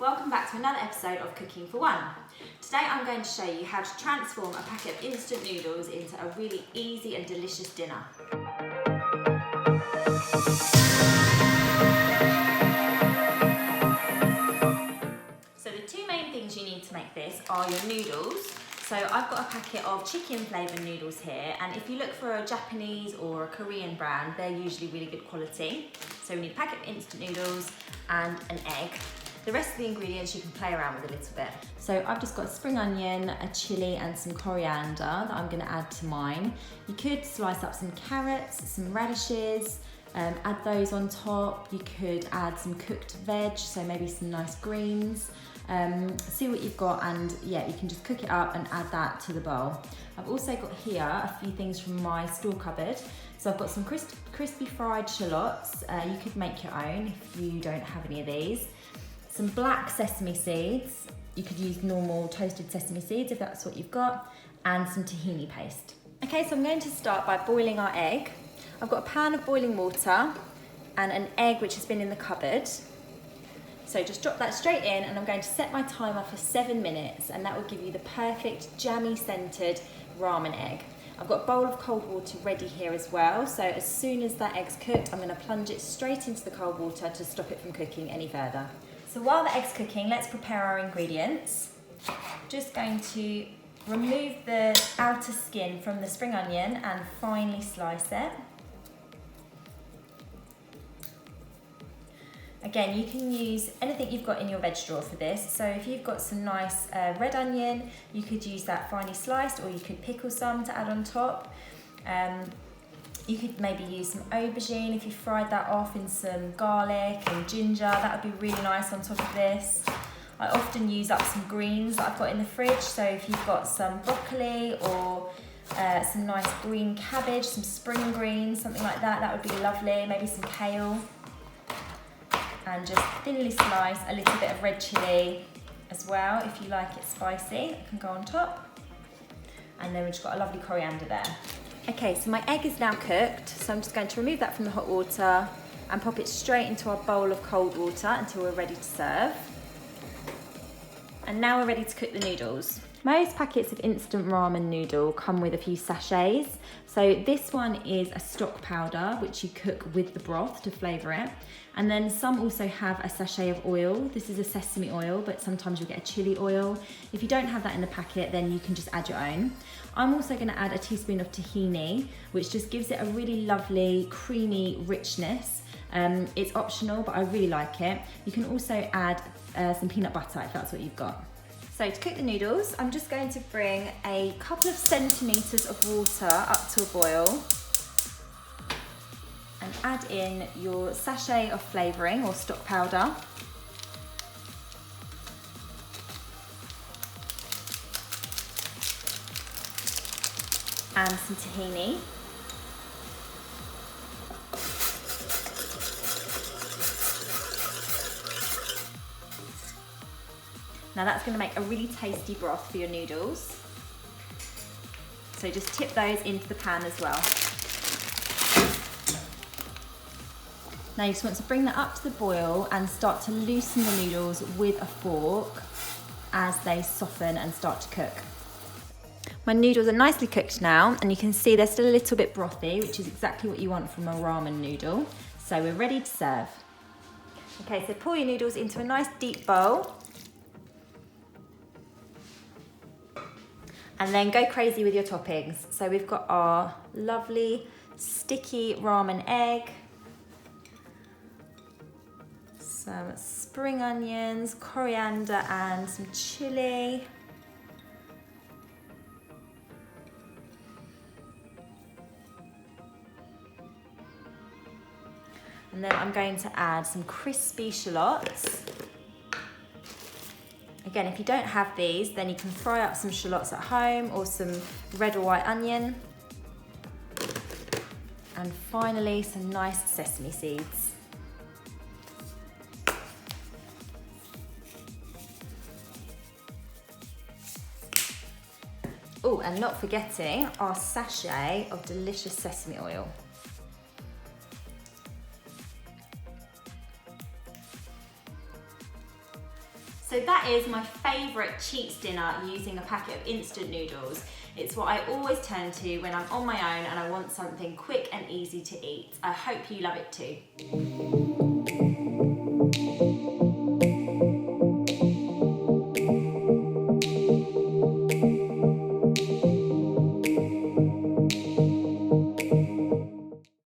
Welcome back to another episode of Cooking for One. Today I'm going to show you how to transform a packet of instant noodles into a really easy and delicious dinner. So the two main things you need to make this are your noodles. So I've got a packet of chicken flavoured noodles here, and if you look for a Japanese or a Korean brand, they're usually really good quality. So we need a packet of instant noodles and an egg. The rest of the ingredients you can play around with a little bit. So I've just got a spring onion, a chilli and some coriander that I'm going to add to mine. You could slice up some carrots, some radishes, add those on top. You could add some cooked veg, so maybe some nice greens. See what you've got, and yeah, you can just cook it up and add that to the bowl. I've also got here a few things from my store cupboard. So I've got some crispy fried shallots. You could make your own if you don't have any of these. Some black sesame seeds. You could use normal toasted sesame seeds if that's what you've got, and some tahini paste. Okay, so I'm going to start by boiling our egg. I've got a pan of boiling water and an egg which has been in the cupboard. So just drop that straight in, and I'm going to set my timer for 7 minutes, and that will give you the perfect jammy scented ramen egg. I've got a bowl of cold water ready here as well, so as soon as that egg's cooked, I'm going to plunge it straight into the cold water to stop it from cooking any further. So while the egg's cooking, let's prepare our ingredients. Just going to remove the outer skin from the spring onion and finely slice it. Again, you can use anything you've got in your veg drawer for this. So if you've got some nice red onion, you could use that finely sliced, or you could pickle some to add on top. You could maybe use some aubergine if you fried that off in some garlic and ginger. That would be really nice on top of this. I often use up some greens that I've got in the fridge. So if you've got some broccoli or some nice green cabbage, some spring greens, something like that, that would be lovely. Maybe some kale. And just thinly slice a little bit of red chilli as well. If you like it spicy, it can go on top. And then we've just got a lovely coriander there. Okay, so my egg is now cooked, so I'm just going to remove that from the hot water and pop it straight into our bowl of cold water until we're ready to serve. And now we're ready to cook the noodles. Most packets of instant ramen noodle come with a few sachets. So this one is a stock powder, which you cook with the broth to flavour it. And then some also have a sachet of oil. This is a sesame oil, but sometimes you'll get a chili oil. If you don't have that in the packet, then you can just add your own. I'm also going to add a teaspoon of tahini, which just gives it a really lovely, creamy richness. It's optional, but I really like it. You can also add some peanut butter if that's what you've got. So to cook the noodles, I'm just going to bring a couple of centimetres of water up to a boil and add in your sachet of flavouring or stock powder. And some tahini. Now that's going to make a really tasty broth for your noodles. So just tip those into the pan as well. Now you just want to bring that up to the boil and start to loosen the noodles with a fork as they soften and start to cook. My noodles are nicely cooked now, and you can see they're still a little bit brothy, which is exactly what you want from a ramen noodle. So we're ready to serve. Okay, so pour your noodles into a nice deep bowl. And then go crazy with your toppings. So we've got our lovely sticky ramen egg, some spring onions, coriander and some chili. And then I'm going to add some crispy shallots. Again, if you don't have these, then you can fry up some shallots at home or some red or white onion. And finally, some nice sesame seeds. Oh, and not forgetting our sachet of delicious sesame oil. So that is my favourite cheats dinner using a packet of instant noodles. It's what I always turn to when I'm on my own and I want something quick and easy to eat. I hope you love it too.